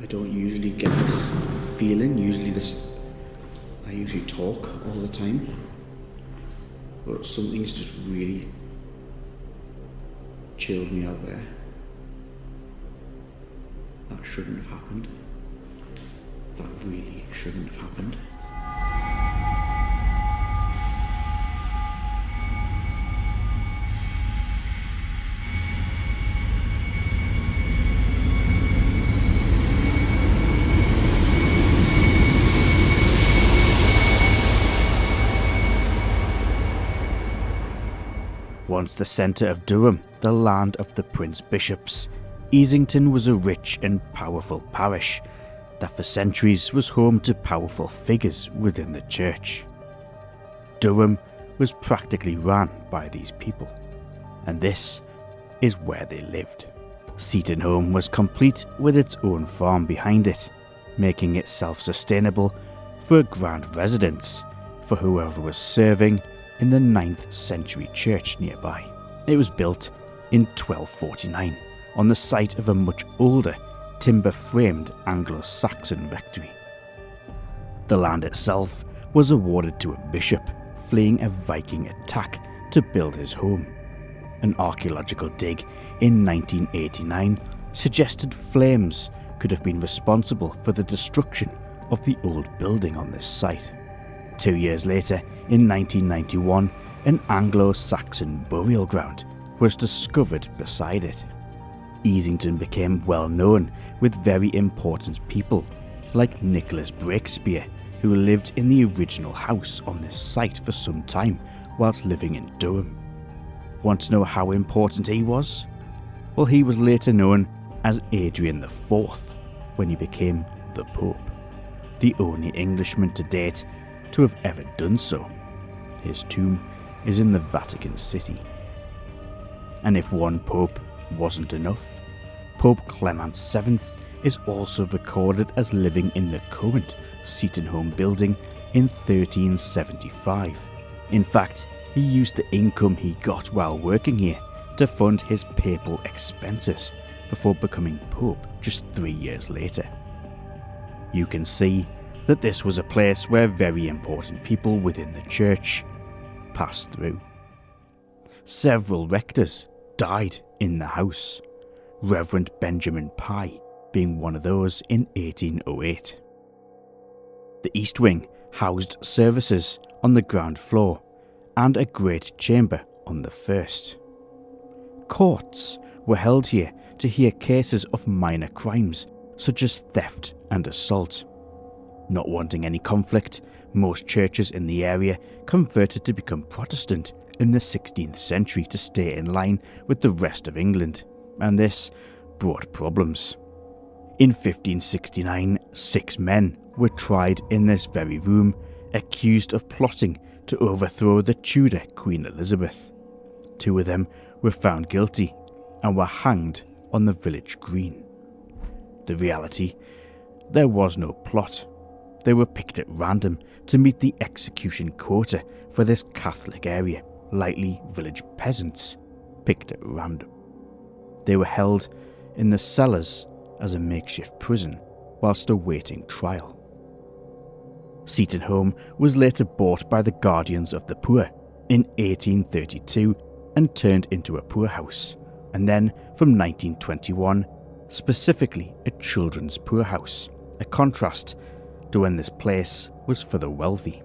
I don't usually get this feeling. I usually talk all the time. But something's just really chilled me out there. That shouldn't have happened. That really shouldn't have happened. Once the centre of Durham, the land of the Prince Bishops, Easington was a rich and powerful parish that for centuries was home to powerful figures within the church. Durham was practically run by these people, and this is where they lived. Seaton Holme was complete with its own farm behind it, making it self-sustainable for a grand residence for whoever was serving in the 9th century church nearby. It was built in 1249 on the site of a much older timber-framed Anglo-Saxon rectory. The land itself was awarded to a bishop fleeing a Viking attack to build his home. An archaeological dig in 1989 suggested flames could have been responsible for the destruction of the old building on this site. 2 years later, in 1991, an Anglo-Saxon burial ground was discovered beside it. Easington became well known with very important people like Nicholas Breakspear, who lived in the original house on this site for some time whilst living in Durham. Want to know how important he was? Well, he was later known as Adrian IV when he became the Pope, the only Englishman to date to have ever done so. His tomb is in the Vatican City. And if one pope wasn't enough, Pope Clement VII is also recorded as living in the current Seaton Holme building in 1375. In fact, he used the income he got while working here to fund his papal expenses before becoming Pope just 3 years later. You can see that this was a place where very important people within the church passed through. Several rectors died in the house, Reverend Benjamin Pye being one of those in 1808. The East Wing housed services on the ground floor and a great chamber on the first. Courts were held here to hear cases of minor crimes such as theft and assault. Not wanting any conflict, most churches in the area converted to become Protestant in the 16th century to stay in line with the rest of England, and this brought problems. In 1569, 6 men were tried in this very room, accused of plotting to overthrow the Tudor Queen Elizabeth. 2 of them were found guilty and were hanged on the village green. The reality, there was no plot. They were picked at random to meet the execution quota for this Catholic area, likely village peasants, picked at random. They were held in the cellars as a makeshift prison whilst awaiting trial. Seaton Holme was later bought by the Guardians of the Poor in 1832 and turned into a poorhouse, and then from 1921 specifically a children's poorhouse, a contrast to when this place was for the wealthy.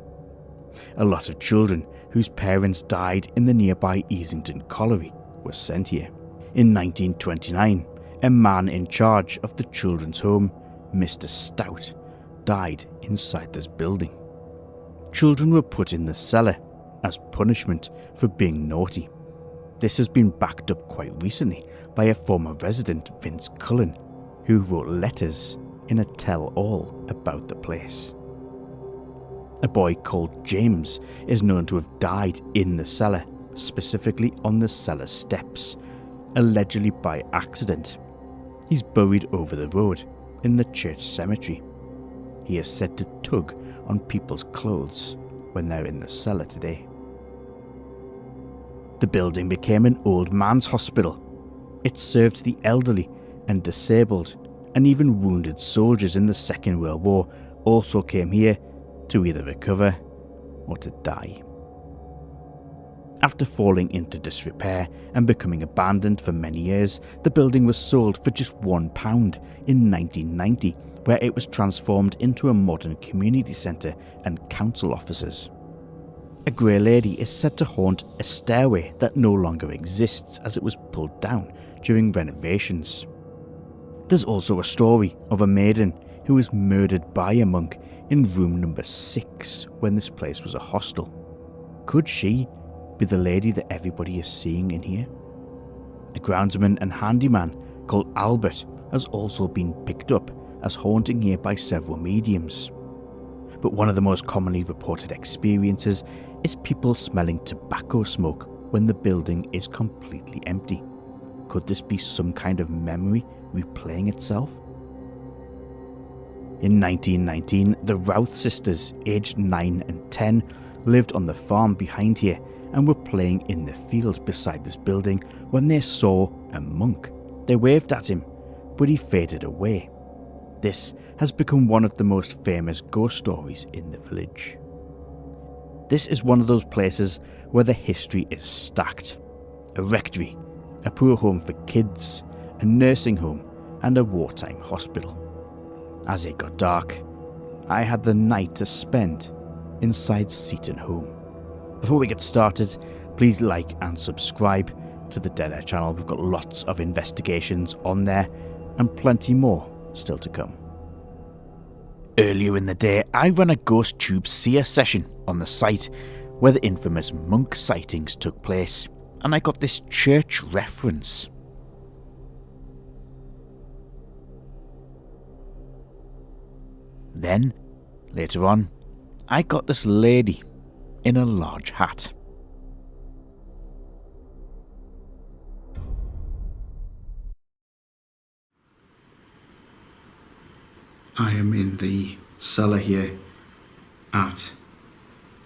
A lot of children whose parents died in the nearby Easington Colliery were sent here. In 1929, a man in charge of the children's home, Mr. Stout, died inside this building. Children were put in the cellar as punishment for being naughty. This has been backed up quite recently by a former resident, Vince Cullen, who wrote letters in a tell-all about the place. A boy called James is known to have died in the cellar, specifically on the cellar steps, allegedly by accident. He's buried over the road in the church cemetery. He is said to tug on people's clothes when they're in the cellar today. The building became an old man's hospital. It served the elderly and disabled and even wounded soldiers in the Second World War also came here to either recover or to die. After falling into disrepair and becoming abandoned for many years, the building was sold for just £1 in 1990, where it was transformed into a modern community centre and council offices. A grey lady is said to haunt a stairway that no longer exists as it was pulled down during renovations. There's also a story of a maiden who was murdered by a monk in room number 6 when this place was a hostel. Could she be the lady that everybody is seeing in here? A groundsman and handyman called Albert has also been picked up as haunting here by several mediums. But one of the most commonly reported experiences is people smelling tobacco smoke when the building is completely empty. Could this be some kind of memory replaying itself? In 1919, the Routh sisters, aged 9 and 10, lived on the farm behind here and were playing in the field beside this building when they saw a monk. They waved at him, but he faded away. This has become one of the most famous ghost stories in the village. This is one of those places where the history is stacked. A rectory, a poor home for kids, a nursing home, and a wartime hospital. As it got dark, I had the night to spend inside Seaton Holme. Before we get started, please like and subscribe to the Dead Air channel. We've got lots of investigations on there and plenty more still to come. Earlier in the day, I ran a Ghost Tube SEER session on the site where the infamous monk sightings took place, and I got this church reference. Then, later on, I got this lady in a large hat. I am in the cellar here at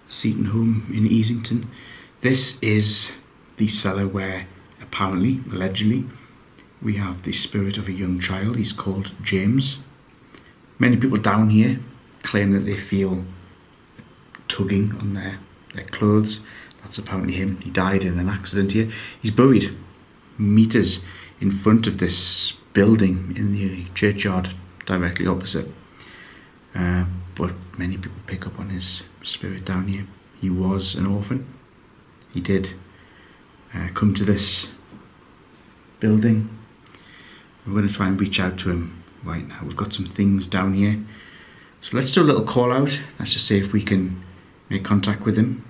Seaton Holme in Easington. This is the cellar where apparently, allegedly, we have the spirit of a young child. He's called James. Many people down here claim that they feel tugging on their clothes. That's apparently him. He died in an accident here. He's buried metres in front of this building in the churchyard directly opposite. But many people pick up on his spirit down here. He was an orphan. He did come to this building. We're going to try and reach out to him right now. We've got some things down here. So let's do a little call out. Let's just see if we can make contact with him.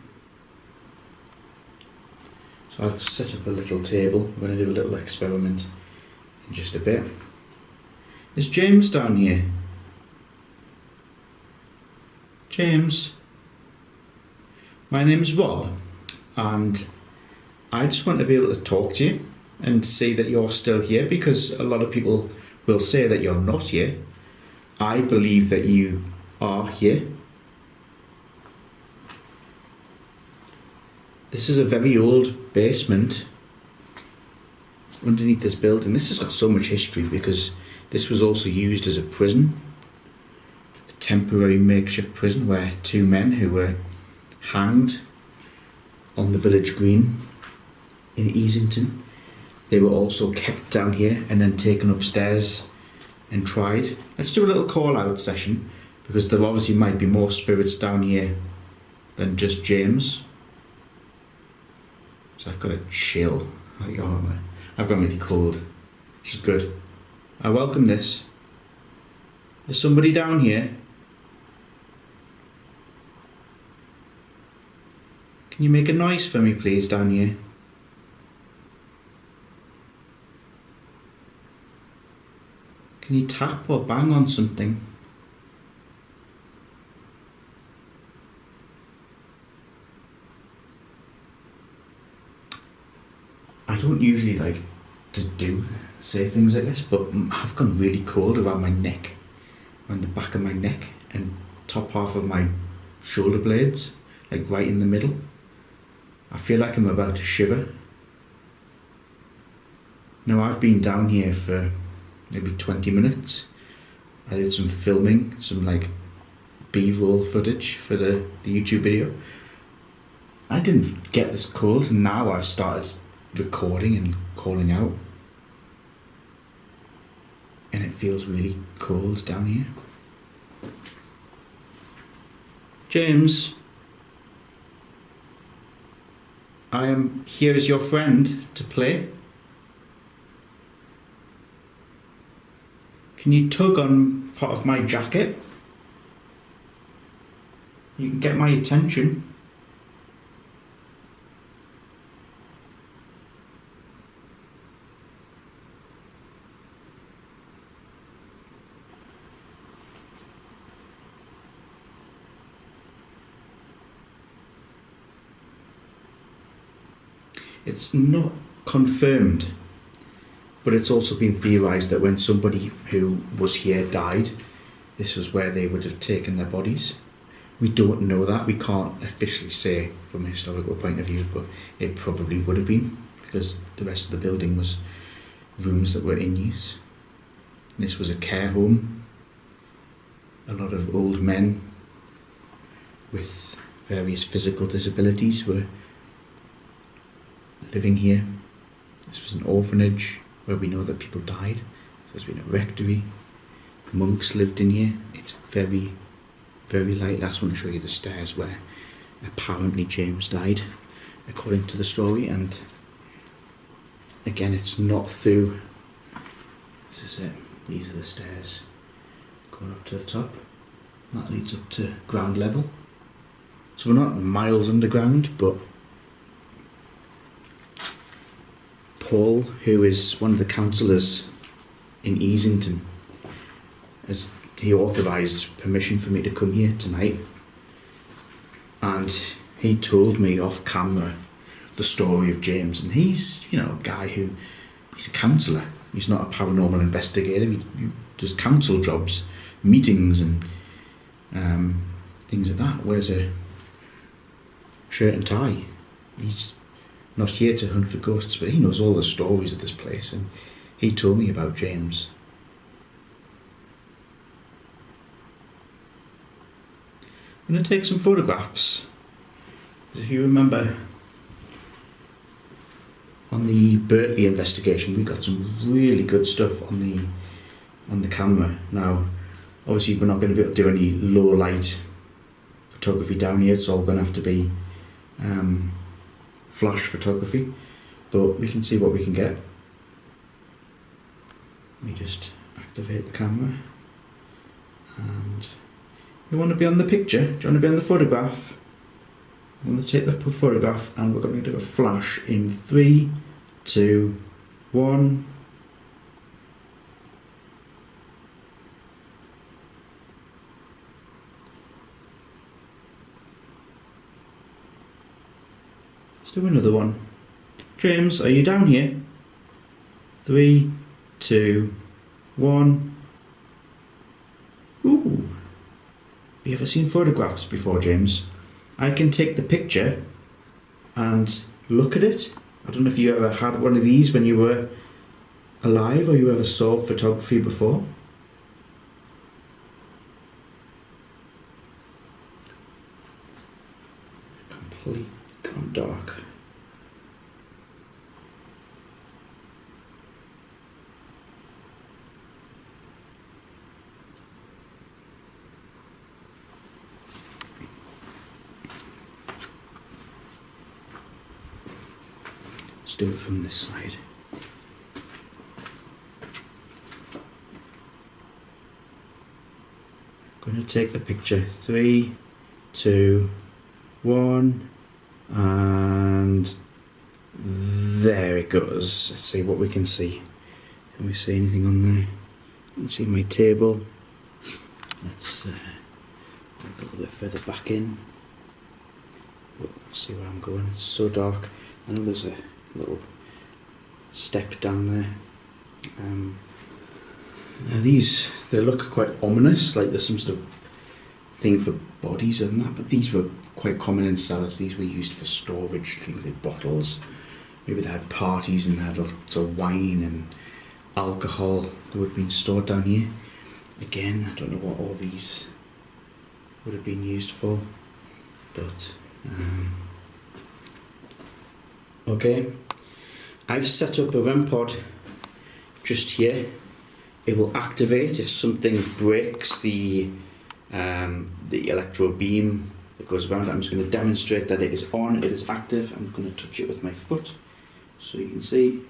So I've set up a little table. We're going to do a little experiment in just a bit. Is James down here? James? My name's Rob, and I just want to be able to talk to you and see that you're still here, because a lot of people will say that you're not here. I believe that you are here. This is a very old basement underneath this building. This has got so much history because this was also used as a prison, a temporary makeshift prison where 2 men who were hanged on the village green in Easington, they were also kept down here and then taken upstairs and tried. Let's do a little call out session, because there obviously might be more spirits down here than just James. So I've got a chill. I've gone really cold, which is good. I welcome this. Is somebody down here? Can you make a noise for me, please, down here? Can you tap or bang on something? I don't usually like to say things like this, but I've gone really cold around my neck, around the back of my neck and top half of my shoulder blades, like right in the middle. I feel like I'm about to shiver. Now, I've been down here for maybe 20 minutes I did some filming, some like B-roll footage for the YouTube video. I didn't get this cold, and now I've started recording and calling out. And it feels really cold down here. James, I am here as your friend to play. Can you tug on part of my jacket? You can get my attention. It's not confirmed, but it's also been theorised that when somebody who was here died, this was where they would have taken their bodies. We don't know that. We can't officially say from a historical point of view, but it probably would have been, because the rest of the building was rooms that were in use. This was a care home. A lot of old men with various physical disabilities were living here. This was an orphanage where we know that people died. There's been a rectory. Monks lived in here. It's very, very light. I just want to show you the stairs where apparently James died, according to the story. And again, it's not through. This is it. These are the stairs going up to the top. That leads up to ground level. So we're not miles underground, but Paul, who is one of the councillors in Easington, he authorised permission for me to come here tonight, and he told me off camera the story of James. And he's, a guy he's a counsellor. He's not a paranormal investigator. He does council jobs, meetings and things like that. Wears a shirt and tie. He's not here to hunt for ghosts, but he knows all the stories of this place, and he told me about James. I'm going to take some photographs. If you remember, on the Berkeley investigation, we got some really good stuff on the camera. Now, obviously, we're not going to be able to do any low light photography down here. It's all going to have to be flash photography, but we can see what we can get. Let me just activate the camera. And you want to be on the picture? Do you want to be on the photograph? I'm going to take the photograph, and we're going to do a flash in 3, 2, 1. Let's do another one. James, are you down here? 3, 2, 1. Ooh. Have you ever seen photographs before, James? I can take the picture and look at it. I don't know if you ever had one of these when you were alive, or you ever saw photography before. Complete gone dark. Let's do it from this side. I'm going to take the picture. 3, 2, 1, and there it goes. Let's see what we can see. Can we see anything on there? Let's see my table. Let's go a little bit further back in. We'll see where I'm going. It's so dark. I know there's a little step down there. They look quite ominous, like there's some sort of thing for bodies and that, but these were quite common in cellars. These were used for storage, things like bottles. Maybe they had parties and they had lots of wine and alcohol that would have been stored down here. Again, I don't know what all these would have been used for, but okay. I've set up a REM pod just here. It will activate if something breaks the electro beam that goes around. I'm just going to demonstrate that it is on, it is active. I'm going to touch it with my foot so you can see.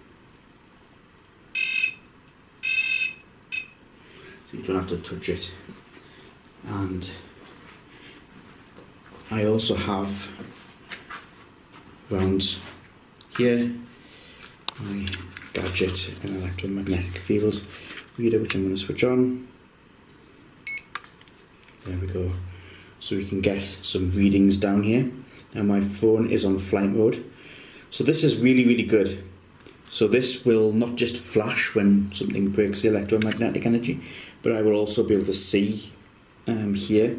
So you don't have to touch it. And I also have around here my gadget, an electromagnetic field reader, which I'm going to switch on. There we go. So we can get some readings down here. Now my phone is on flight mode. So this is really, really good. So this will not just flash when something breaks the electromagnetic energy, but I will also be able to see here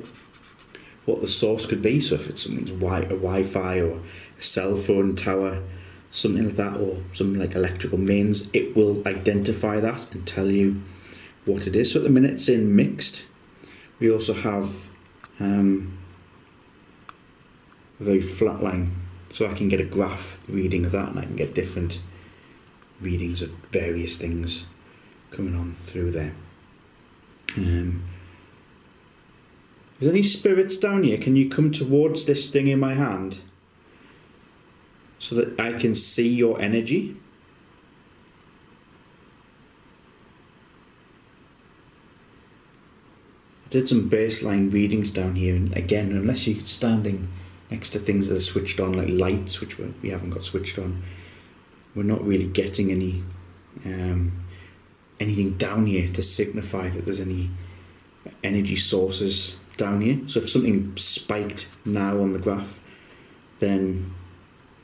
what the source could be. So if it's something's a Wi-Fi or a cell phone tower, something like that, or some like electrical mains, it will identify that and tell you what it is. So at the minute it's in mixed. We also have a very flat line, so I can get a graph reading of that, and I can get different readings of various things coming on through there. Is there any spirits down here? Can you come towards this thing in my hand so that I can see your energy? I did some baseline readings down here, and again, unless you're standing next to things that are switched on, like lights, which we haven't got switched on, we're not really getting any anything down here to signify that there's any energy sources down here. So if something spiked now on the graph, then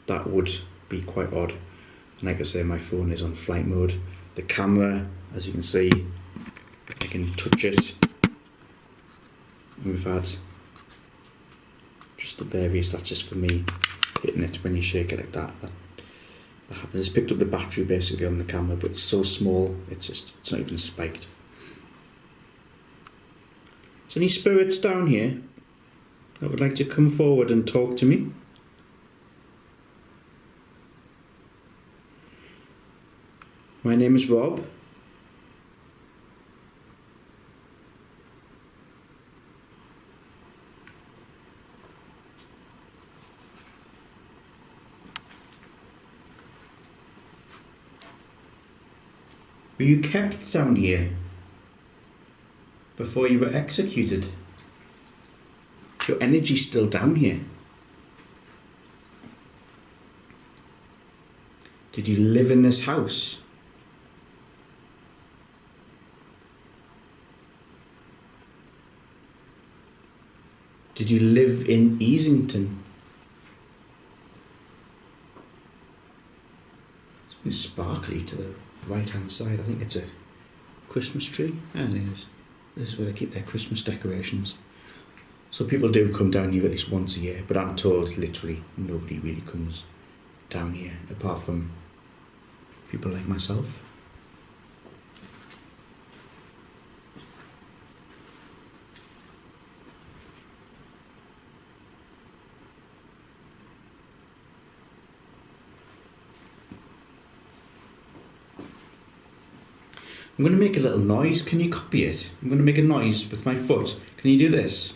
that would be quite odd. And like I say, my phone is on flight mode. The camera, as you can see, I can touch it. And we've had just the various, that's just for me hitting it when you shake it like that. That happens. It's picked up the battery basically on the camera, but it's so small, it's not even spiked. Is any spirits down here that would like to come forward and talk to me? My name is Rob. Were you kept down here before you were executed? Is your energy still down here? Did you live in this house? Did you live in Easington? Something sparkly to the right hand side. I think it's a Christmas tree. And it is. This is where they keep their Christmas decorations. So people do come down here at least once a year, but I'm told literally nobody really comes down here apart from people like myself. I'm going to make a little noise. Can you copy it? I'm going to make a noise with my foot. Can you do this?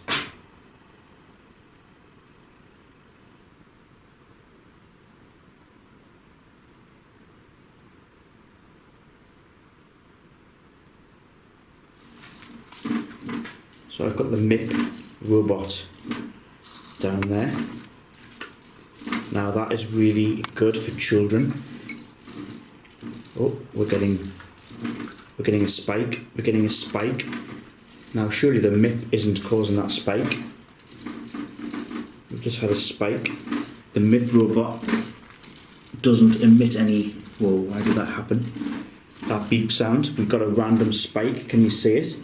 So I've got the MIP robot down there. Now that is really good for children. Oh, we're getting a spike. We're getting a spike. Now surely the MIP isn't causing that spike. We've just had a spike. The MIP robot doesn't emit any... Whoa, why did that happen? That beep sound. We've got a random spike. Can you see it?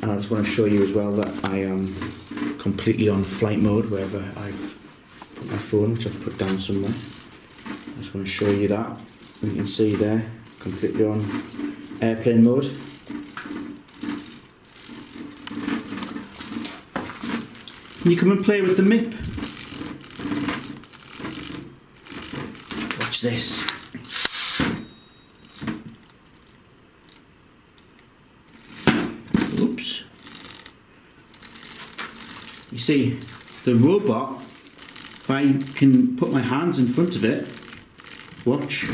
And I just want to show you as well that I am completely on flight mode wherever I've put my phone, which I've put down somewhere. I just want to show you that. You can see there, completely on airplane mode. Can you come and play with the MIP? Watch this. Oops. You see, the robot, if I can put my hands in front of it, watch.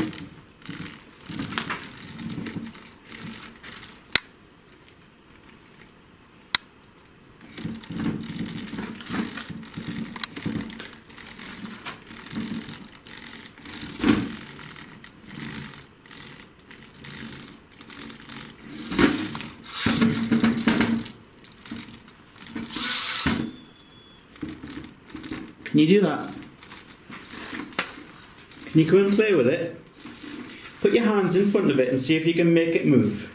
Can you do that? Can you come and play with it? Put your hands in front of it and see if you can make it move.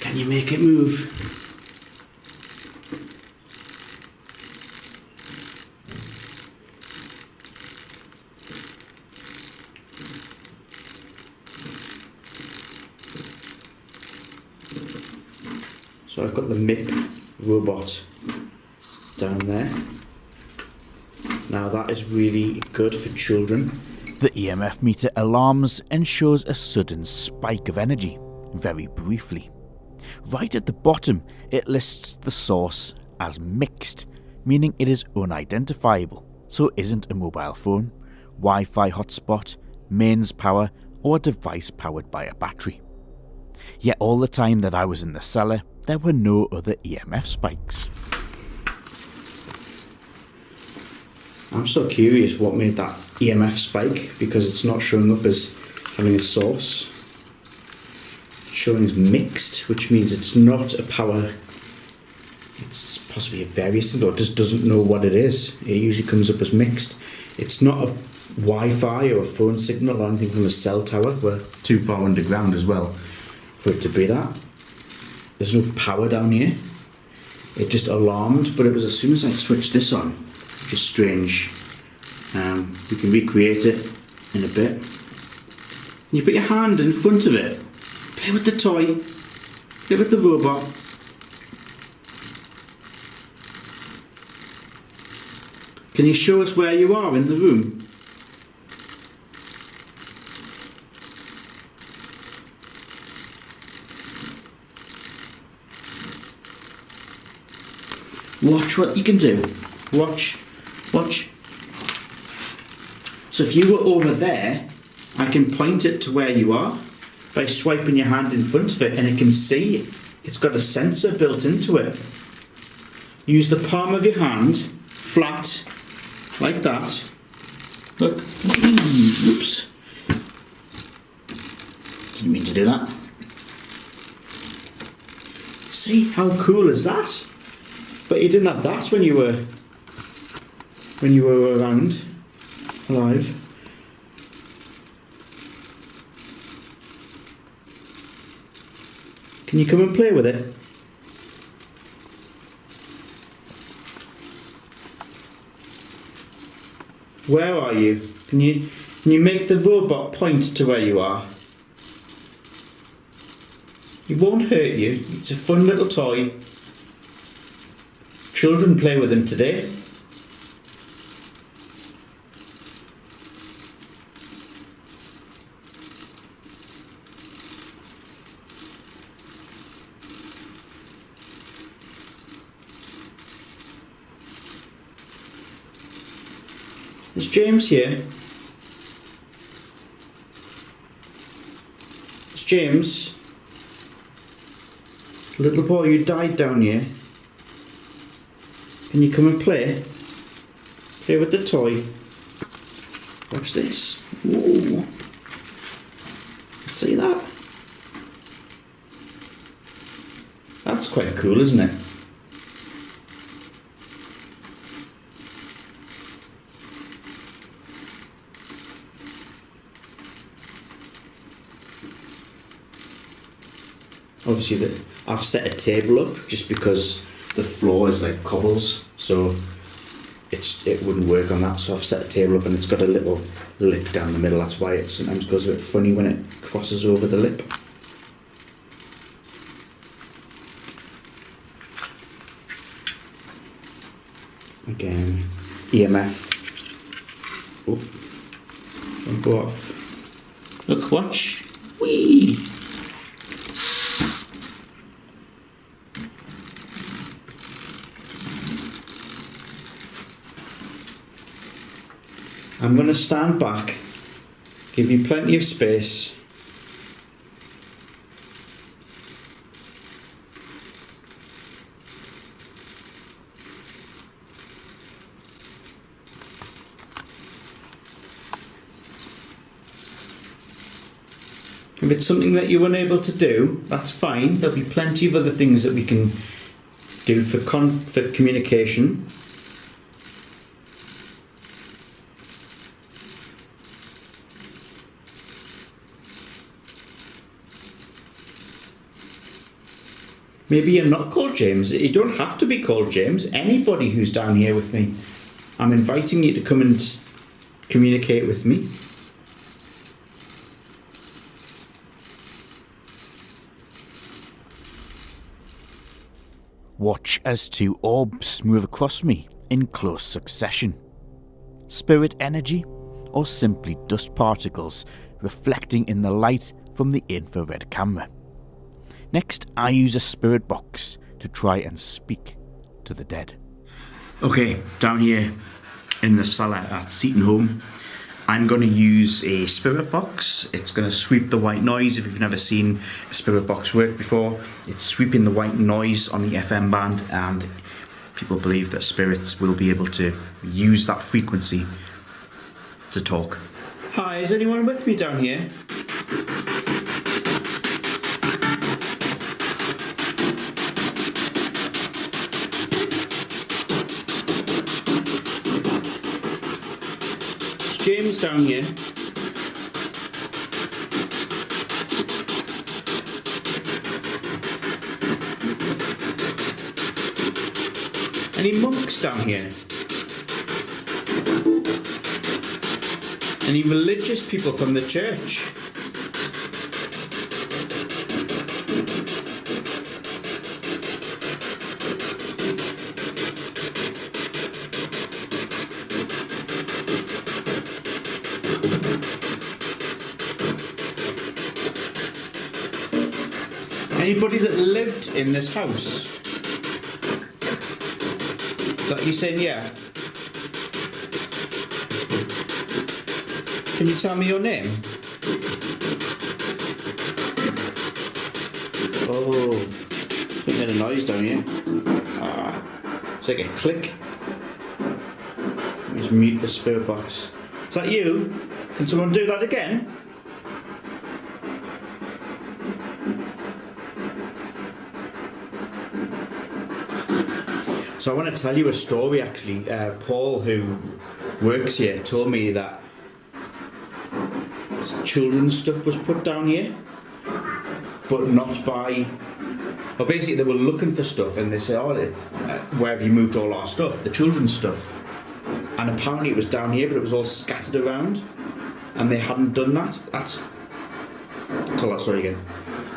Can you make it move? So I've got the MIP robot down there. Now that is really good for children. The EMF meter alarms and shows a sudden spike of energy, very briefly. Right at the bottom, it lists the source as mixed, meaning it is unidentifiable, so isn't a mobile phone, Wi-Fi hotspot, mains power, or a device powered by a battery. Yet all the time that I was in the cellar, there were no other EMF spikes. I'm so curious what made that EMF spike, because it's not showing up as having a source. It's showing as mixed, which means it's not a power. It's possibly a various thing, or it just doesn't know what it is. It usually comes up as mixed. It's not a Wi-Fi or a phone signal or anything from a cell tower. We're too far underground as well for it to be that. There's no power down here. It just alarmed, but it was as soon as I switched this on, which is strange. We can recreate it in a bit. You put your hand in front of it. Play with the toy. Play with the robot. Can you show us where you are in the room? Watch what you can do. Watch. So if you were over there, I can point it to where you are by swiping your hand in front of it, and it can see it's got a sensor built into it. Use the palm of your hand, flat, like that. Look. Oops. Didn't mean to do that. See, how cool is that? But you didn't have that when you were around, alive. Can you come and play with it? Where are you? Can you make the robot point to where you are? It won't hurt you. It's a fun little toy. Children play with them today. Is James here? It's James. Little boy, you died down here. Can you come and play? Play with the toy. Watch this. Whoa. See that? That's quite cool, isn't it? Obviously, I've set a table up just because the floor is like cobbles, so it wouldn't work on that, so I've set the table up and it's got a little lip down the middle. That's why it sometimes goes a bit funny when it crosses over the lip. Again, EMF. Oh, don't go off. Look, watch. Whee! I'm going to stand back, give you plenty of space. If it's something that you're unable to do, that's fine. There'll be plenty of other things that we can do for communication. Maybe you're not called James. You don't have to be called James. Anybody who's down here with me, I'm inviting you to come and communicate with me. Watch as two orbs move across me in close succession. Spirit energy, or simply dust particles reflecting in the light from the infrared camera. Next, I use a spirit box to try and speak to the dead. Okay, down here in the cellar at Seaton Holme, I'm going to use a spirit box. It's going to sweep the white noise. If you've never seen a spirit box work before, it's sweeping the white noise on the FM band, and people believe that spirits will be able to use that frequency to talk. Hi, is anyone with me down here? James down here. Any monks down here? Any religious people from the church? Anybody that lived in this house? Is that you saying yeah? Can you tell me your name? Oh, I made a noise down here. It's like a click. Let me just mute the spirit box. Is that you? Can someone do that again? So I want to tell you a story actually. Paul, who works here, told me that children's stuff was put down here, but not by... Well, basically they were looking for stuff and they said, oh, where have you moved all our stuff? The children's stuff. And apparently it was down here, but it was all scattered around, and they hadn't done that. Tell that story again.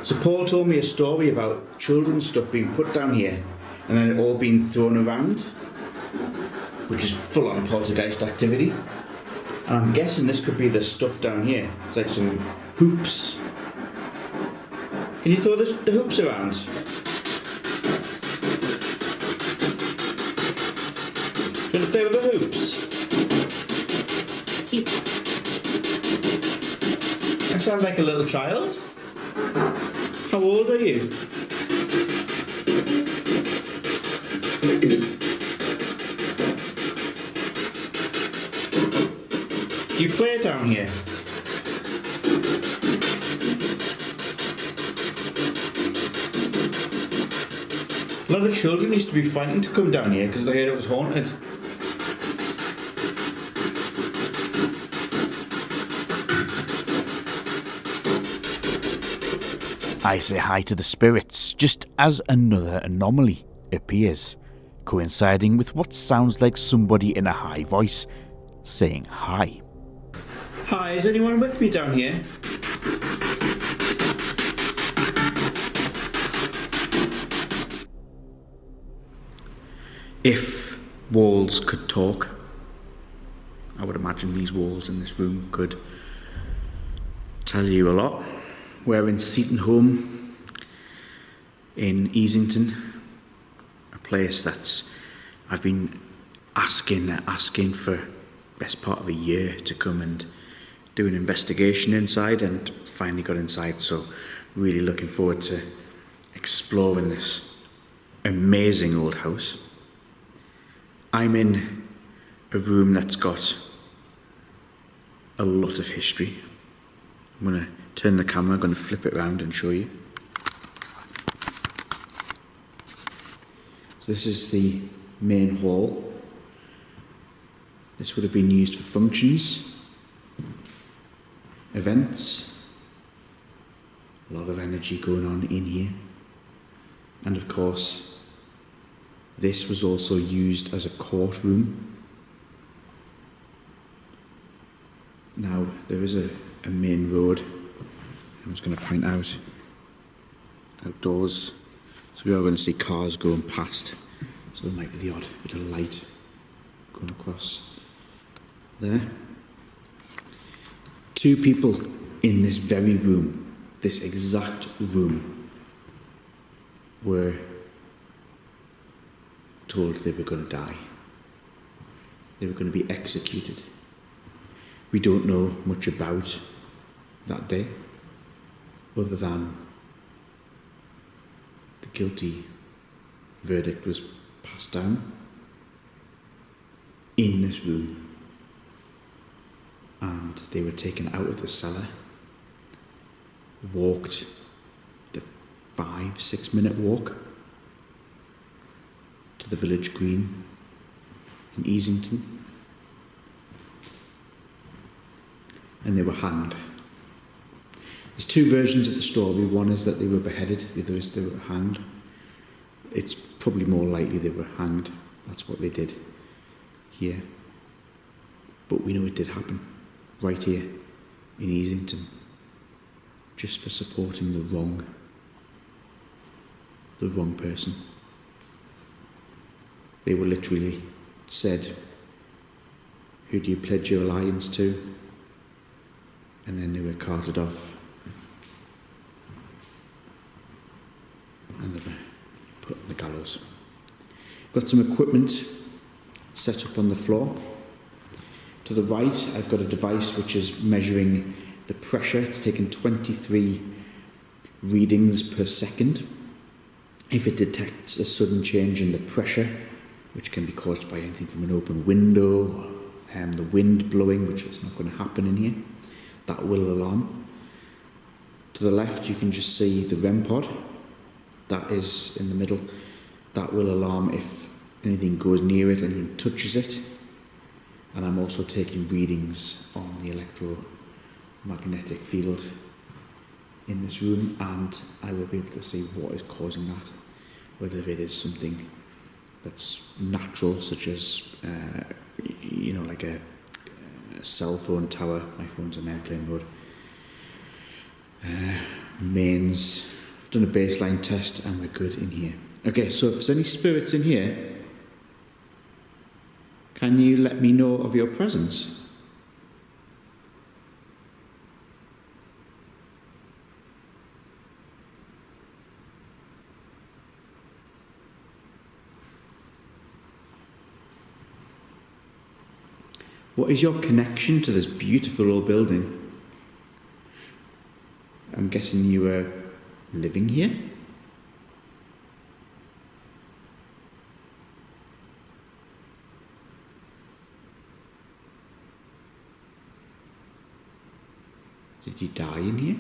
So Paul told me a story about children's stuff being put down here and then it all being thrown around, which is full-on poltergeist activity. And I'm guessing this could be the stuff down here. It's like some hoops. Can you throw the hoops around? Do you want to play with the hoops? That sounds like a little child. How old are you? Do you play down here? A lot of children used to be fighting to come down here because they heard it was haunted. I say hi to the spirits just as another anomaly appears, coinciding with what sounds like somebody in a high voice saying hi. Hi, is anyone with me down here? If walls could talk, I would imagine these walls in this room could tell you a lot. We're in Seaton Holme in Easington, a place that's I've been asking for best part of a year to come and do an investigation inside, and finally got inside, so really looking forward to exploring this amazing old house. I'm in a room that's got a lot of history. I'm going to turn the camera, I'm going to flip it around and show you. So this is the main hall. This would have been used for functions, events, a lot of energy going on in here. And of course, this was also used as a courtroom. Now, there is a main road. I'm just going to point out outdoors. So we are going to see cars going past. So there might be the odd bit of light going across there. 2 people in this very room, this exact room, were told they were going to die. They were going to be executed. We don't know much about that day, other than the guilty verdict was passed down in this room, and they were taken out of the cellar, walked the 5-6 minute walk to the village green in Easington, and they were hanged. There's 2 versions of the story. One is that they were beheaded, the other is they were hanged. It's probably more likely they were hanged. That's what they did here. But we know it did happen right here in Easington, just for supporting the wrong person. They were literally said, "Who do you pledge your allegiance to?" And then they were carted off. And they were put on the gallows. Got some equipment set up on the floor. To the right, I've got a device which is measuring the pressure. It's taking 23 readings per second. If it detects a sudden change in the pressure, which can be caused by anything from an open window, the wind blowing, which is not going to happen in here, that will alarm. To the left, you can just see the REM pod. That is in the middle. That will alarm if anything goes near it, anything touches it. And I'm also taking readings on the electromagnetic field in this room, and I will be able to see what is causing that, whether it is something that's natural, such as like a cell phone tower. My phone's on airplane mode. Mains. I've done a baseline test and we're good in here. Okay, so if there's any spirits in here, can you let me know of your presence? What is your connection to this beautiful old building? I'm guessing you were living here? Did you die in here?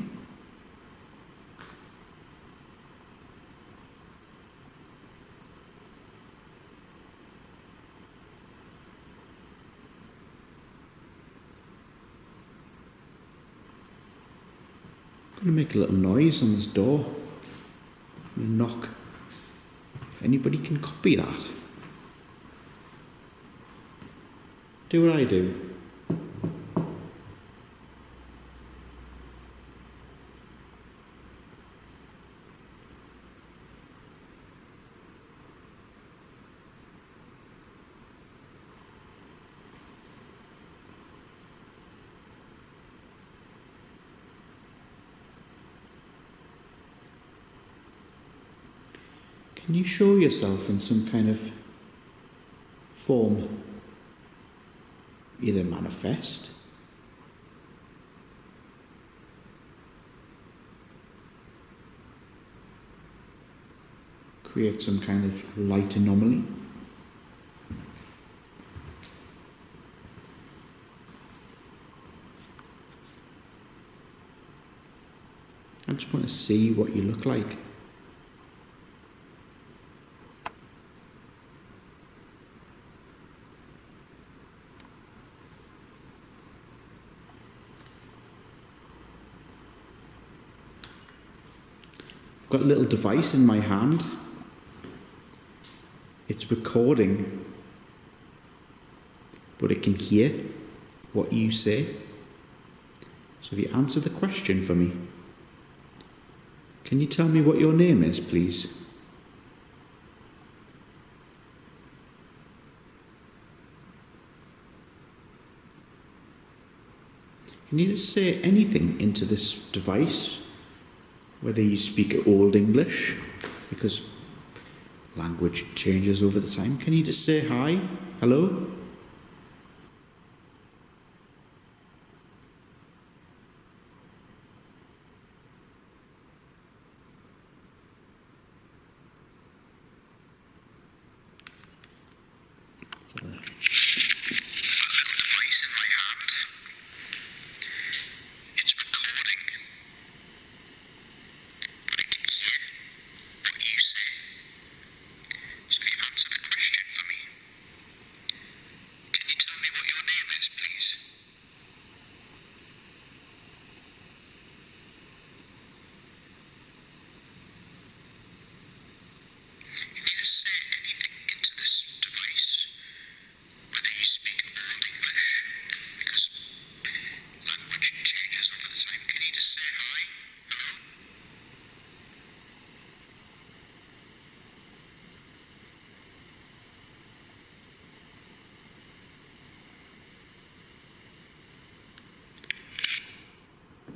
I'm going to make a little noise on this door. I'm going to knock. If anybody can copy that, Do what I do. Can you show yourself in some kind of form? Either manifest, create some kind of light anomaly. I just want to see what you look like. I've got a little device in my hand. It's recording, but it can hear what you say. So if you answer the question for me, can you tell me what your name is, please? Can you just say anything into this device? Whether you speak Old English, because language changes over the time. Can you just say hi, hello?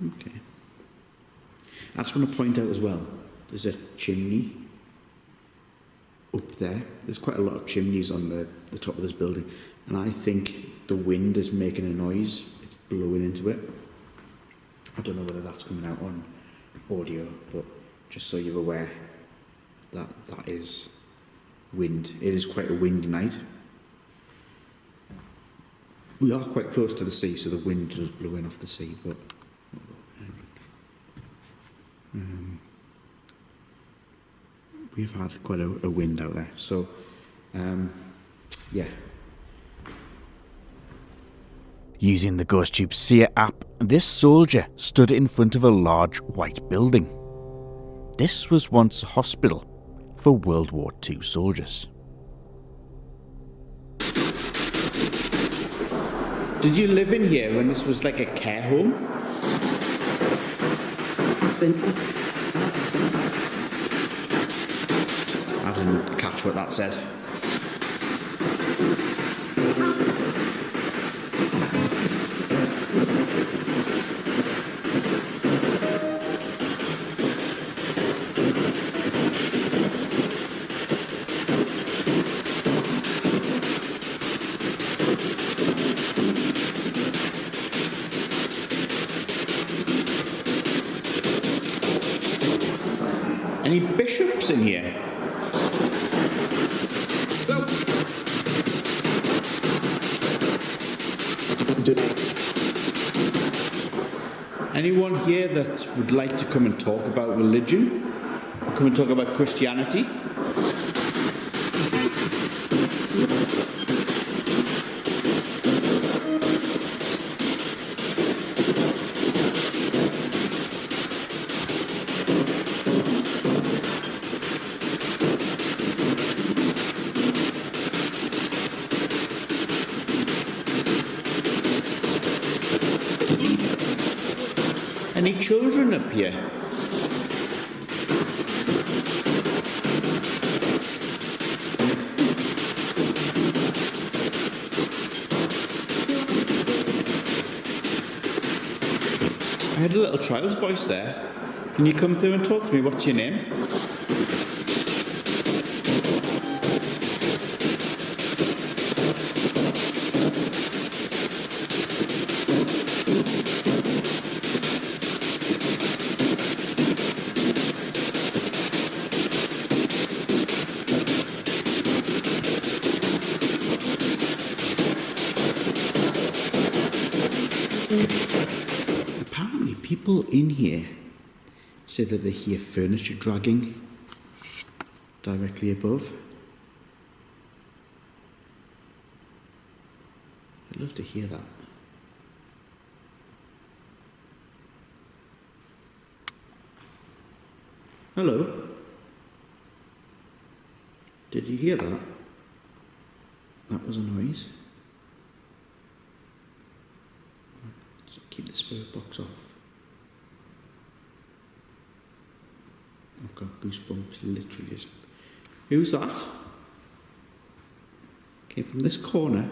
Okay. I just want to point out as well, there's a chimney up there. There's quite a lot of chimneys on the top of this building, and I think the wind is making a noise. It's blowing into it. I don't know whether that's coming out on audio, but just so you're aware that that is wind. It is quite a windy night. We are quite close to the sea, so the wind does blow in off the sea, but we've had quite a wind out there. So, yeah. Using the GhostTube SEER app, this soldier stood in front of a large white building. This was once a hospital for World War II soldiers. Did you live in here when this was like a care home? I didn't catch what that said. Any bishops in here? Anyone here that would like to come and talk about religion? Come and talk about Christianity? any children up here? I heard a little child's voice there. Can you come through and talk to me? What's your name? Apparently people in here say that they hear furniture dragging directly above. I'd love to hear that. Hello? Did you hear that? That was a noise. So keep the spirit box off. I've got goosebumps, literally just. Who's that? Came from this corner.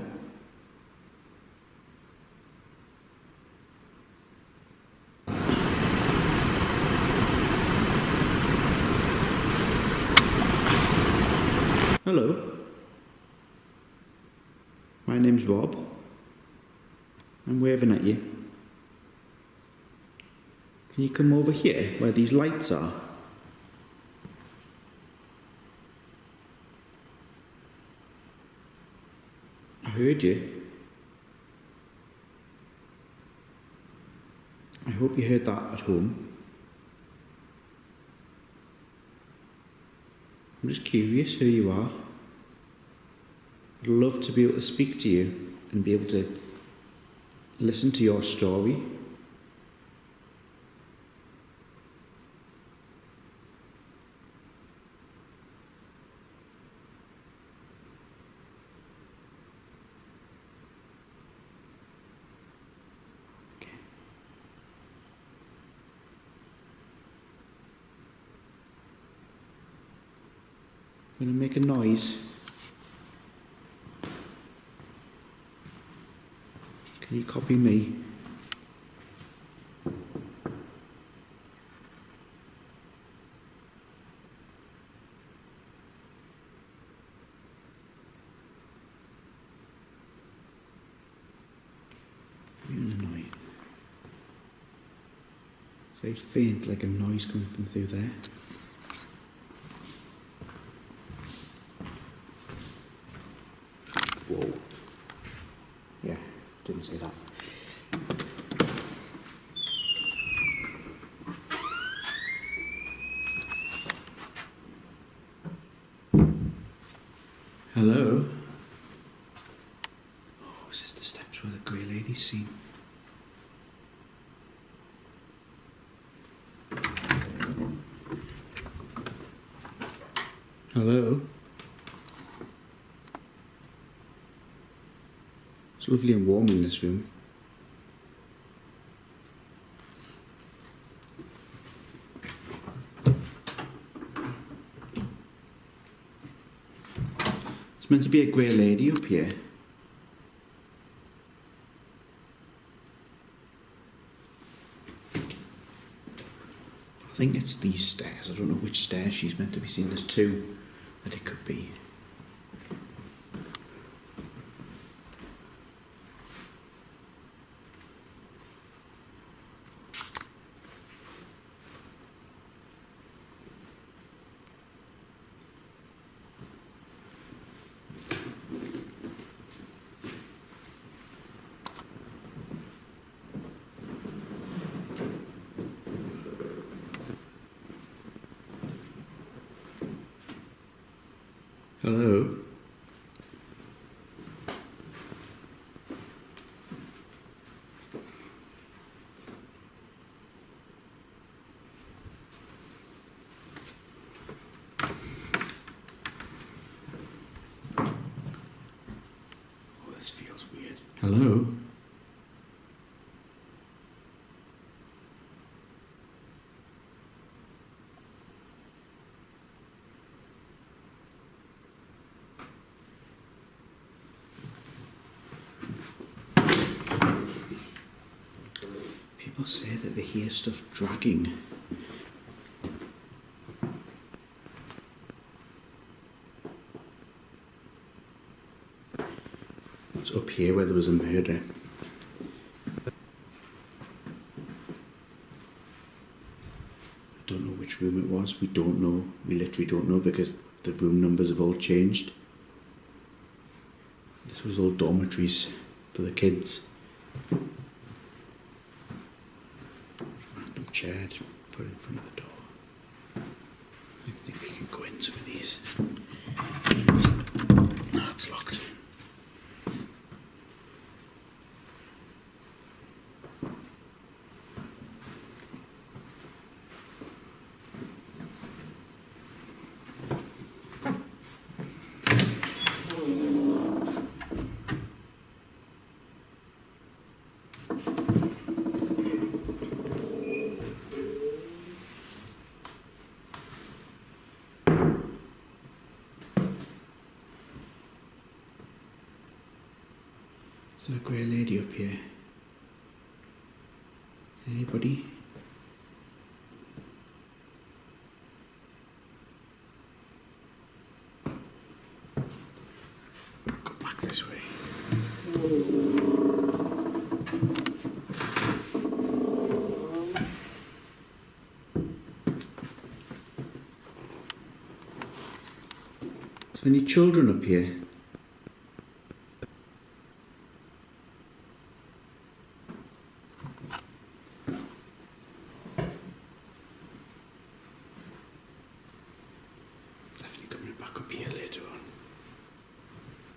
Hello. My name's Rob. I'm waving at you. Can you come over here where these lights are? I heard you. I hope you heard that at home. I'm just curious who you are. I'd love to be able to speak to you and be able to listen to your story. I'm going to make a noise. Can you copy me? Really annoying. Very faint, like a noise coming from through there. Whoa. Yeah, didn't say that. Hello? Oh, is this the steps where the grey lady's seen? Hello? It's lovely and warm in this room. It's meant to be a grey lady up here. I think it's these stairs. I don't know which stairs she's meant to be seeing. There's two that it could be. Hello? Oh, this feels weird. Hello? People say that they hear stuff dragging. It's up here where there was a murder. I don't know which room it was. We don't know. We literally don't know because the room numbers have all changed. This was all dormitories for the kids. Random chair to put in front of the door. I think we can go in some of these. No, it's locked. There's a grey lady up here. Anybody? I'll go back this way. Is there any children up here? Definitely coming back up here later on.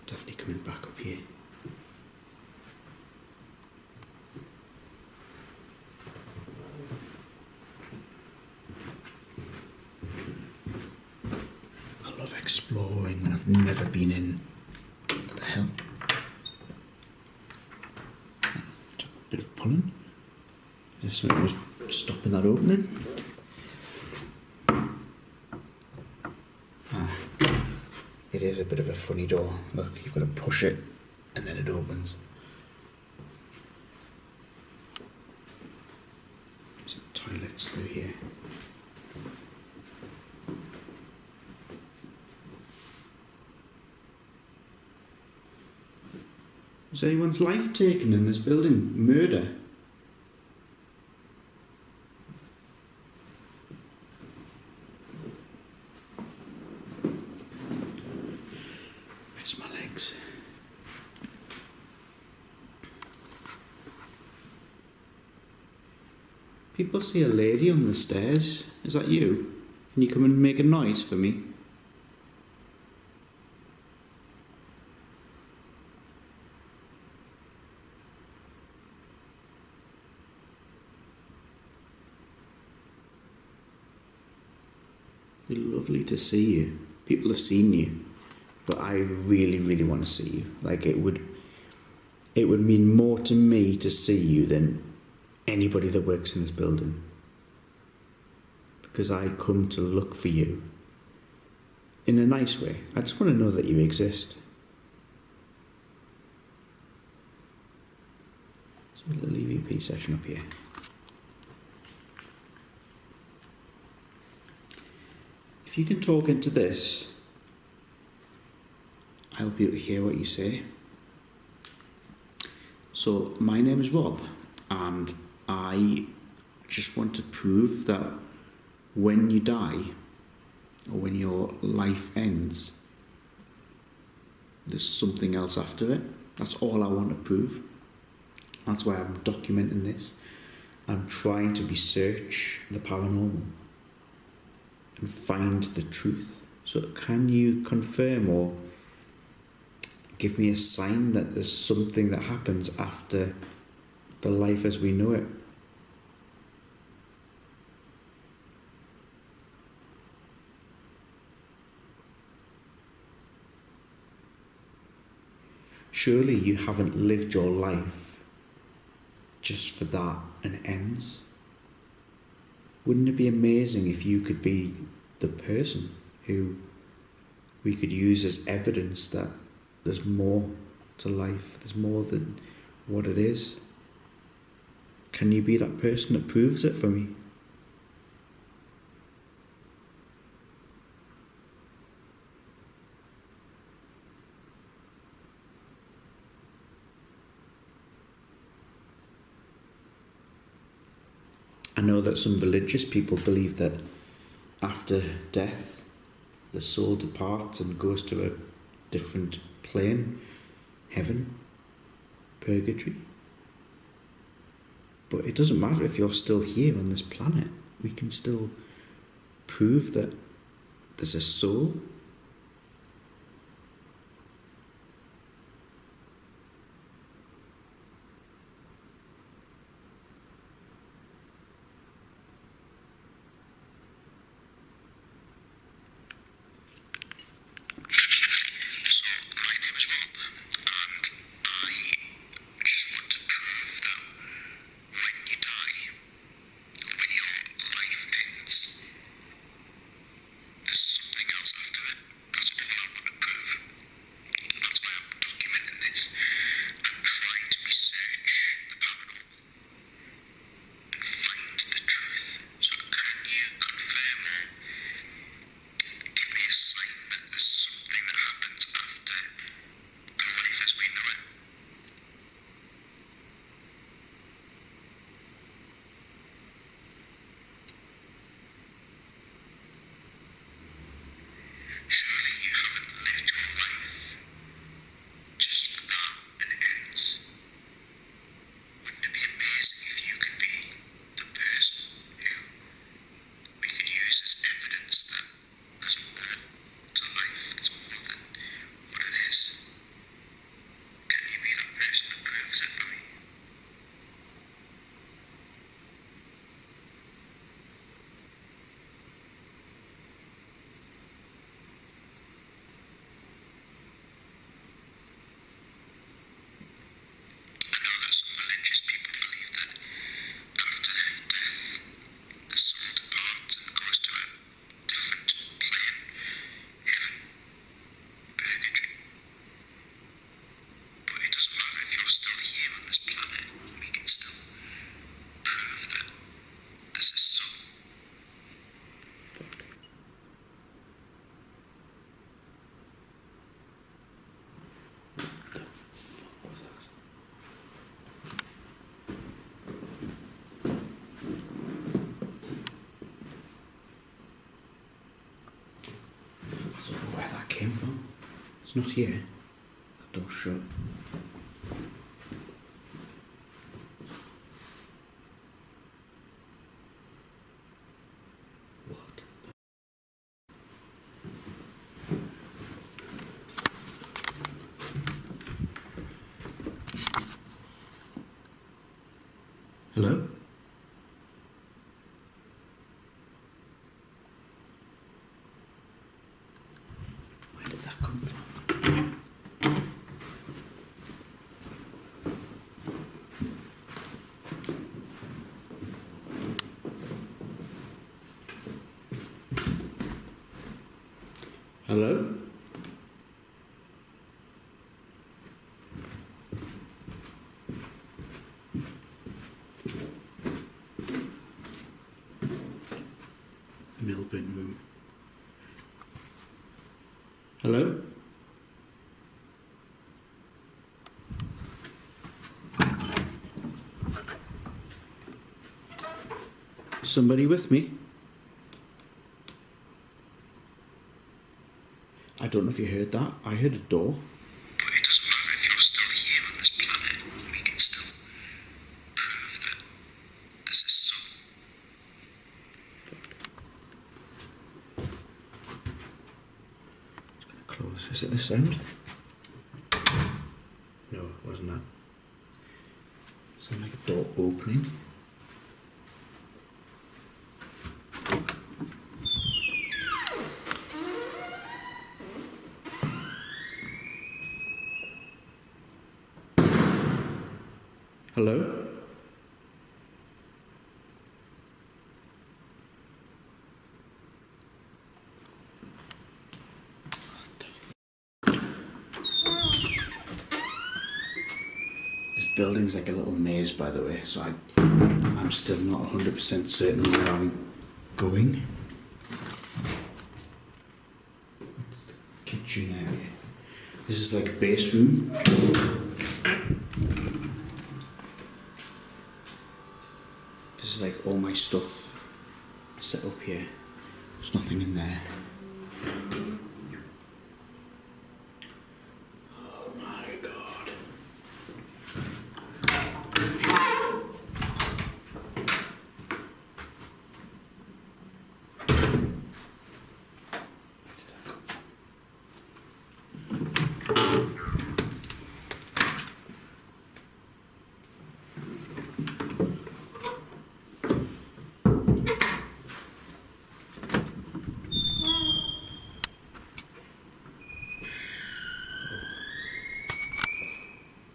Definitely coming back up here. I love exploring when I've never been in. What the hell? Took a bit of pulling. Just something was stopping that opening. It is a bit of a funny door. Look, you've got to push it and then it opens. There's toilets through here. Was anyone's life taken in this building? Murder? Where's my legs? People see a lady on the stairs. Is that you? Can you come and make a noise for me? It'd be lovely to see you. People have seen you, but I really, really want to see you. Like it would mean more to me to see you than anybody that works in this building. Because I come to look for you in a nice way. I just want to know that you exist. So a little EVP session up here. If you can talk into this, I'll be able to hear what you say. So, my name is Rob, and I just want to prove that when you die, or when your life ends, there's something else after it. That's all I want to prove. That's why I'm documenting this. I'm trying to research the paranormal and find the truth. So can you confirm or give me a sign that there's something that happens after the life as we know it? Surely you haven't lived your life just for that and it ends. Wouldn't it be amazing if you could be the person who we could use as evidence that there's more to life, there's more than what it is? Can you be that person that proves it for me? I know that some religious people believe that after death, the soul departs and goes to a different plane, heaven, purgatory. But it doesn't matter if you're still here on this planet. We can still prove that there's a soul. I don't know where that came from. It's not here. That door's shut. What? Hello? Where did that come from? Hello? Milburn room. Hello? Somebody with me? I don't know if you heard that. I heard a door. But it doesn't matter if you're still here on this planet. We can still prove that this is so. Fuck. It's gonna close. Is it this sound? No, it wasn't that. It sounded like a door opening. Hello? This building's like a little maze, by the way, so I I'm still not 100% certain where I'm going. It's the kitchen area. This is like a base room. This is like all my stuff set up here. There's nothing in there. Oh my god.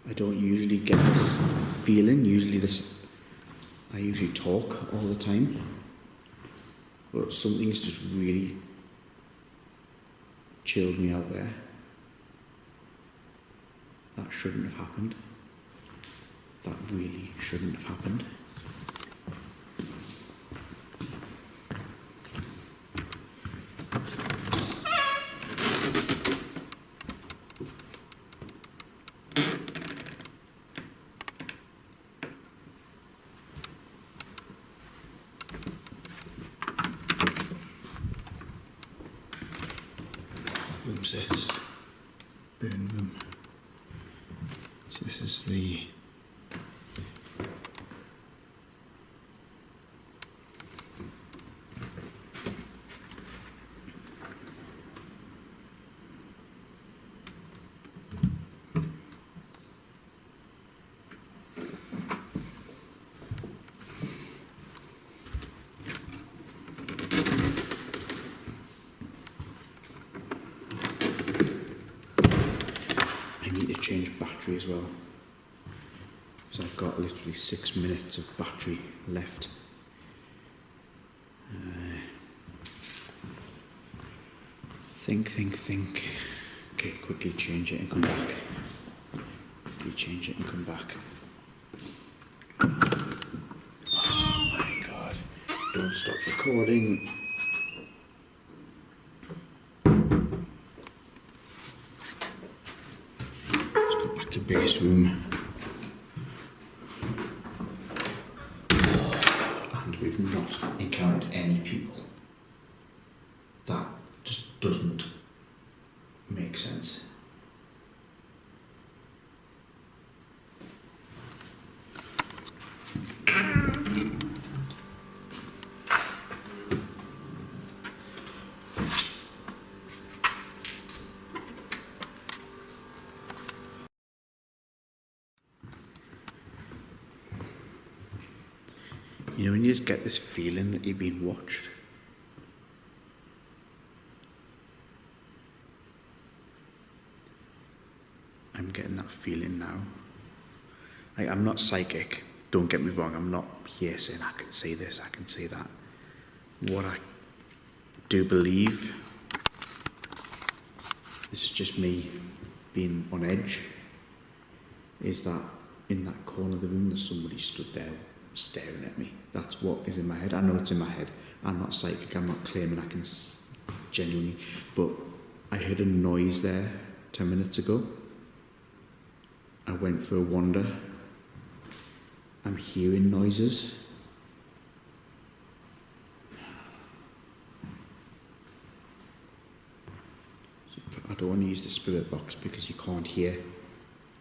I don't usually get this feeling. I usually talk all the time, but something's just really chilled me out there. That shouldn't have happened. That really shouldn't have happened. Room's this? Burn room. So this is the change battery as well, because I've got literally 6 minutes of battery left. Think. Okay, quickly change it and come back. Quickly change it and come back. Oh my god. Don't stop recording. To base room, and we've not encountered any people. That just doesn't make sense. You know when you just get this feeling that you're being watched? I'm getting that feeling now. Like, I'm not psychic, don't get me wrong, I'm not here saying I can say this, I can say that. What I do believe, this is just me being on edge, is that in that corner of the room there's somebody stood there staring at me. That's what is in my head. I know it's in my head. I'm not psychic. I'm not claiming I can genuinely. But I heard a noise there 10 minutes ago. I went for a wander. I'm hearing noises. So I don't want to use the spirit box because you can't hear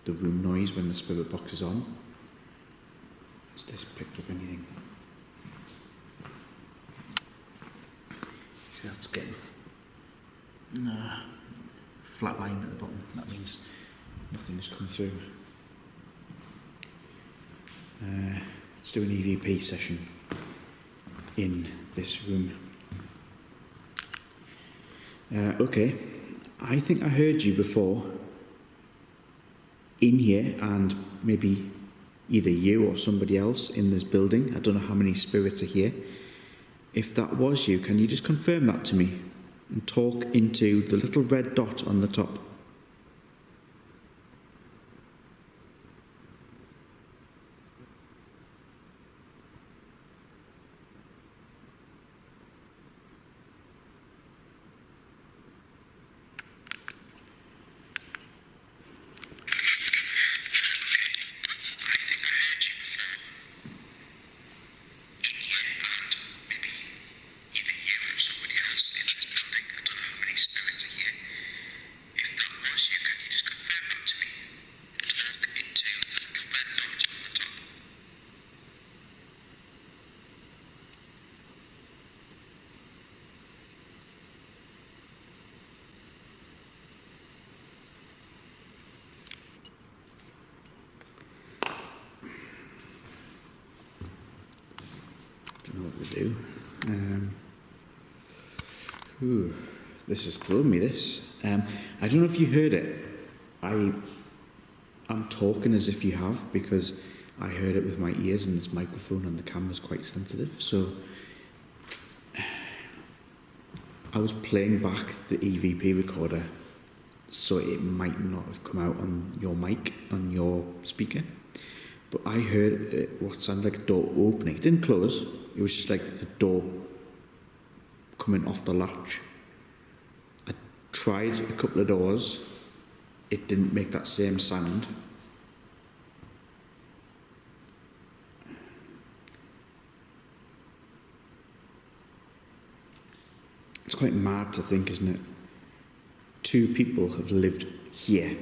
the room noise when the spirit box is on. Has this picked up anything? See, that's getting flat line at the bottom. That means nothing has come through. Let's do an EVP session in this room. Okay, I think I heard you before in here, and maybe either you or somebody else in this building. I don't know how many spirits are here. If that was you, can you just confirm that to me and talk into the little red dot on the top? do. This has thrown me, this. I don't know if you heard it. I'm talking as if you have, because I heard it with my ears and this microphone and the camera's quite sensitive. So I was playing back the EVP recorder, so it might not have come out on your mic, on your speaker. But I heard what sounded like a door opening. It didn't close. It was just like the door coming off the latch. I tried a couple of doors. It didn't make that same sound. It's quite mad to think, isn't it? 2 people have lived here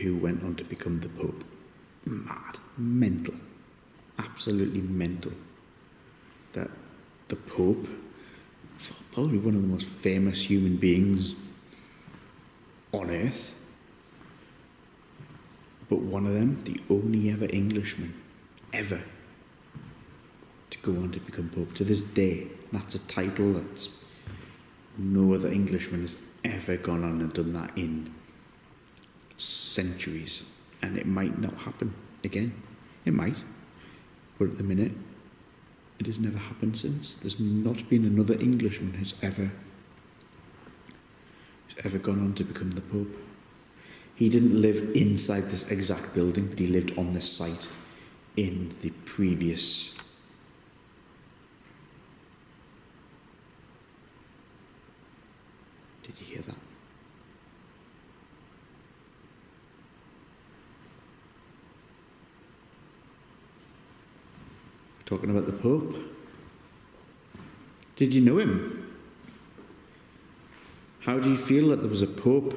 who went on to become the Pope. Mad. Mental. Absolutely mental. That the Pope, probably one of the most famous human beings on earth, but one of them, the only ever Englishman ever to go on to become Pope to this day. That's a title that no other Englishman has ever gone on and done that in centuries. And it might not happen again. It might. But at the minute, it has never happened since. There's not been another Englishman who's ever gone on to become the Pope. He didn't live inside this exact building, but he lived on this site in the previous. Did you hear that? Talking about the Pope. Did you know him? How do you feel that there was a Pope?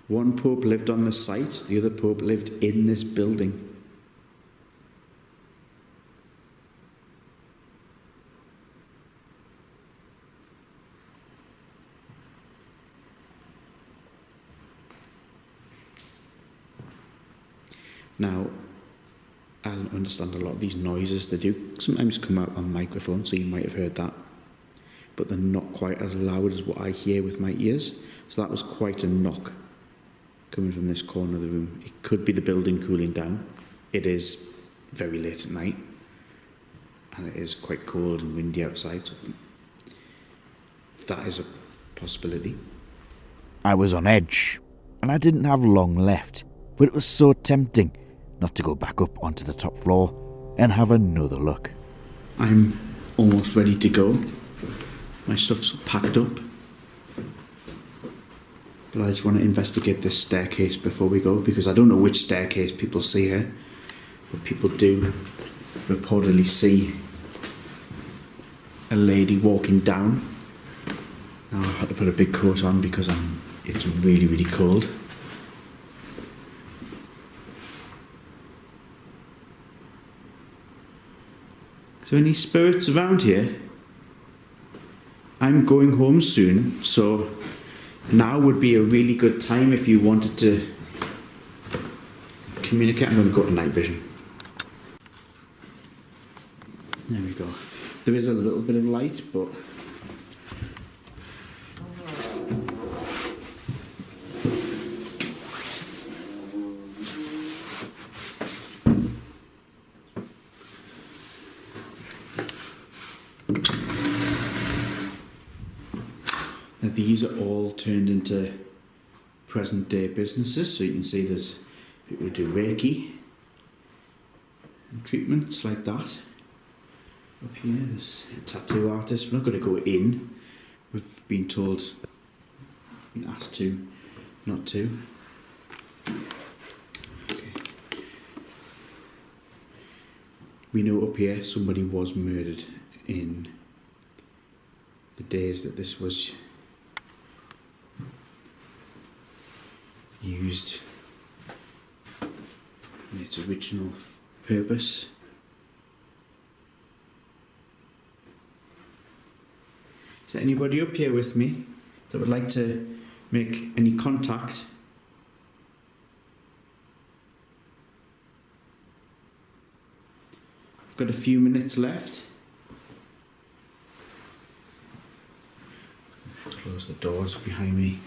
One Pope lived on this site, the other Pope lived in this building. Now, I understand a lot of these noises, they do sometimes come out on the microphone, so you might have heard that, but they're not quite as loud as what I hear with my ears. So that was quite a knock coming from this corner of the room. It could be the building cooling down. It is very late at night, and it is quite cold and windy outside, so that is a possibility. I was on edge, and I didn't have long left, but it was so tempting not to go back up onto the top floor and have another look. I'm almost ready to go. My stuff's packed up. But I just want to investigate this staircase before we go, because I don't know which staircase people see here, but people do reportedly see a lady walking down. Now I had to put a big coat on because it's really, really cold. Is there any spirits around here? I'm going home soon, so now would be a really good time if you wanted to communicate. I'm going to go to night vision. There we go. There is a little bit of light, but now these are all turned into present day businesses, so you can see there's people who do Reiki and treatments like that. Up here there's a tattoo artist. We're not going to go in. We've been told, been asked to not to. Okay. We know up here somebody was murdered in the days that this was used in its original purpose. Is there anybody up here with me that would like to make any contact? I've got a few minutes left. Close the doors behind me.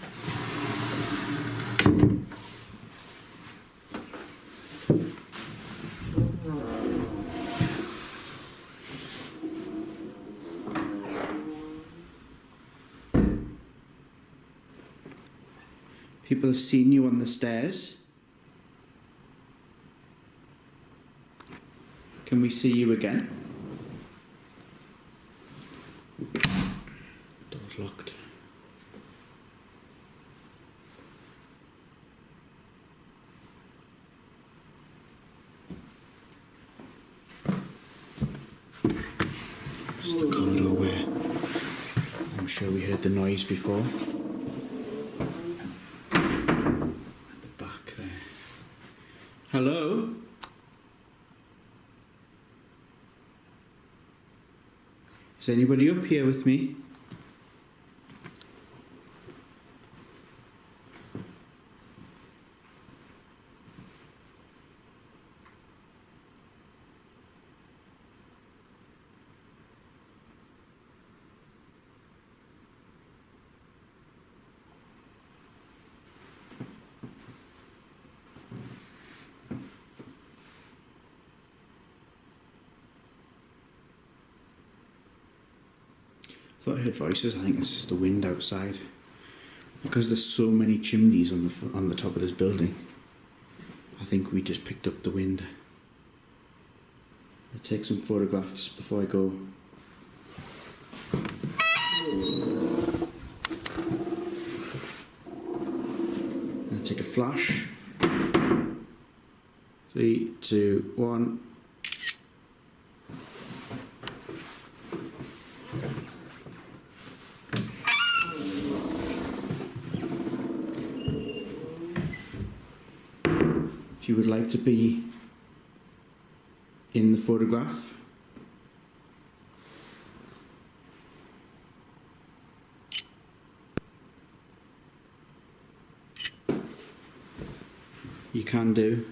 People have seen you on the stairs. Can we see you again? Door's locked. This is the corridor where I'm sure we heard the noise before. At the back there. Hello? Is anybody up here with me? I thought I heard voices. I think it's just the wind outside. Because there's so many chimneys on the top of this building, I think we just picked up the wind. I'll take some photographs before I go. I'll take a flash. 3, 2, 1. If you would like to be in the photograph, you can do.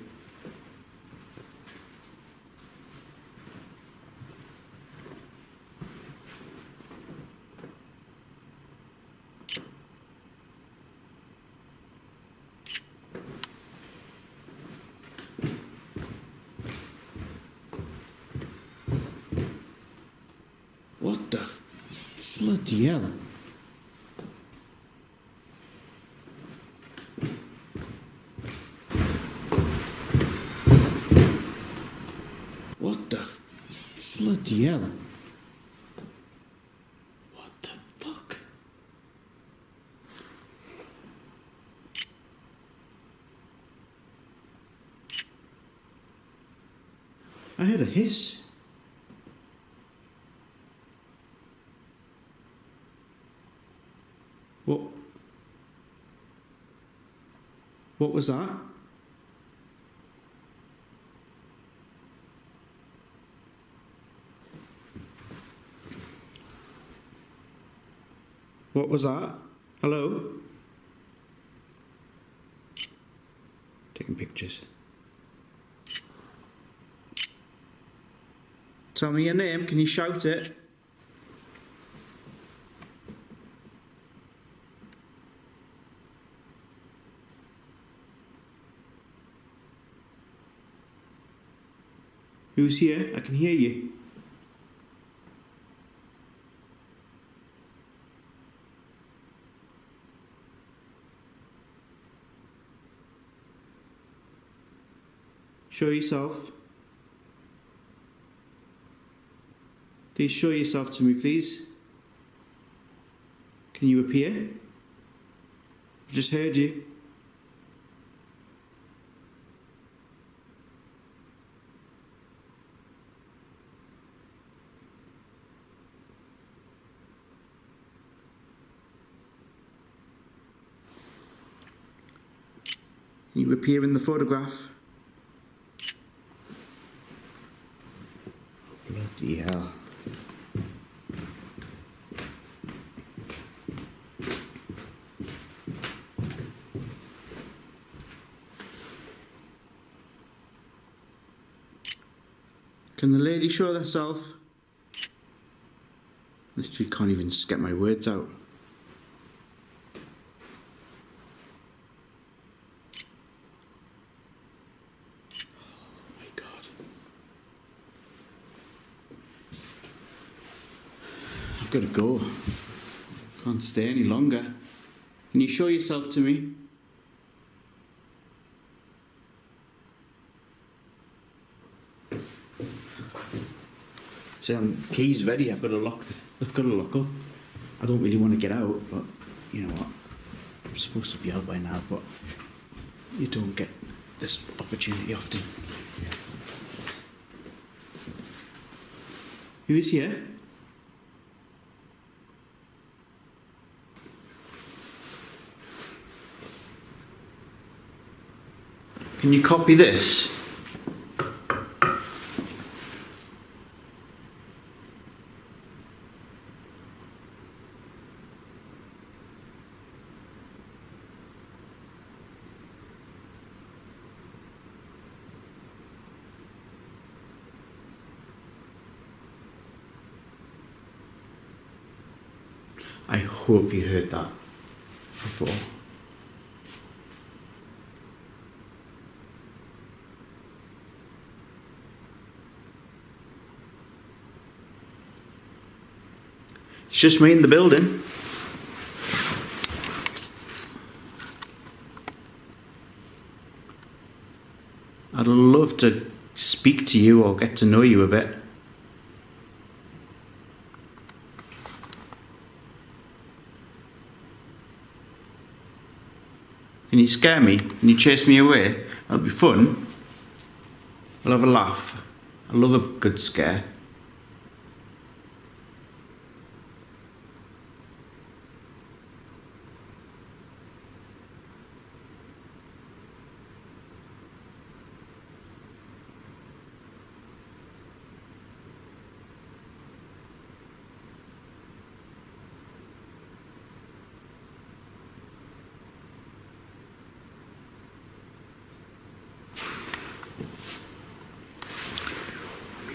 What the bloody hell? What the bloody hell? What the fuck? I heard a hiss. What was that? What was that? Hello? Taking pictures. Tell me your name, can you shout it? Who's here? I can hear you. Show yourself. Please show yourself to me, please. Can you appear? I've just heard you. You appear in the photograph. Bloody hell. Can the lady show herself? Literally can't even get my words out. Oh my God. I've got to go. Can't stay any longer. Can you show yourself to me? So key's ready. I've got to lock up. I don't really want to get out, but you know what? I'm supposed to be out by now, but you don't get this opportunity often. Who is here? Can you copy this? I hope you heard that before. It's just me in the building. I'd love to speak to you or get to know you a bit. Can you scare me? Can you chase me away? That'll be fun. We'll have a laugh. I love a good scare.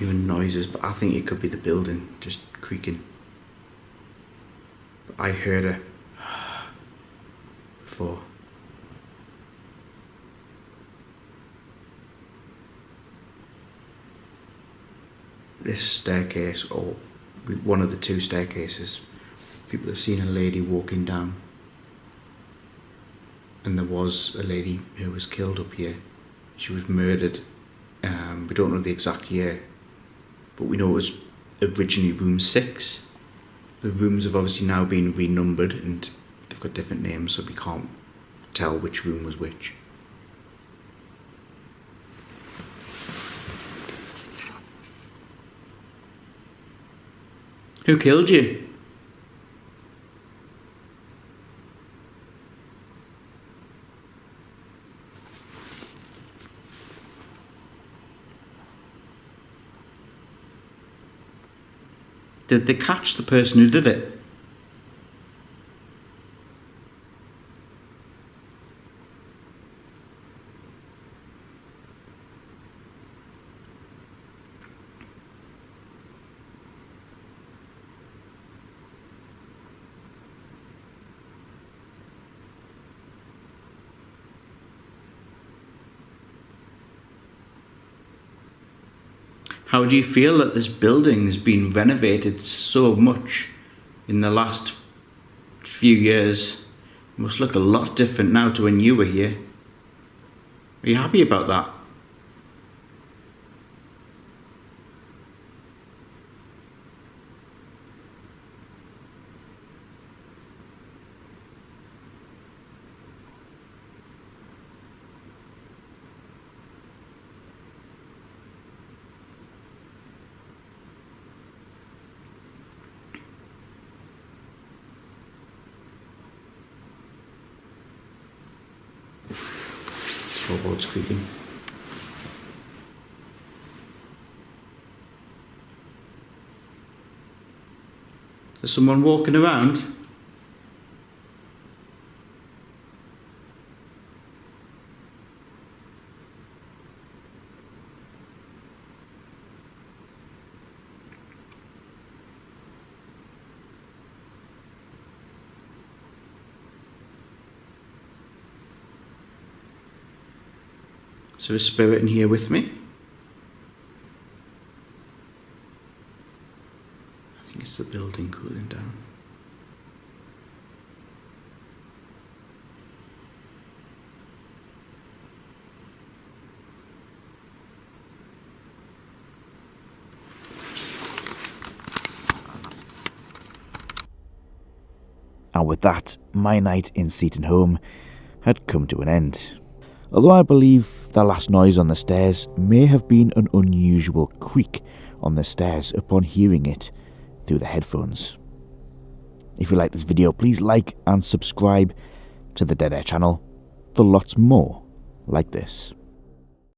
Even noises, but I think it could be the building just creaking. But I heard her before. This staircase, or one of the two staircases, people have seen a lady walking down, and there was a lady who was killed up here. She was murdered. We don't know the exact year, but we know it was originally room 6. The rooms have obviously now been renumbered and they've got different names, so we can't tell which room was which. Who killed you? Did they catch the person who did it? How do you feel that this building has been renovated so much in the last few years? It must look a lot different now to when you were here. Are you happy about that? Floorboards creaking. There's someone walking around. Is there a spirit in here with me? I think it's the building cooling down. And with that, my night in Seaton Holme had come to an end. Although I believe the last noise on the stairs may have been an unusual creak on the stairs upon hearing it through the headphones. If you like this video, please like and subscribe to the Dead Air channel for lots more like this.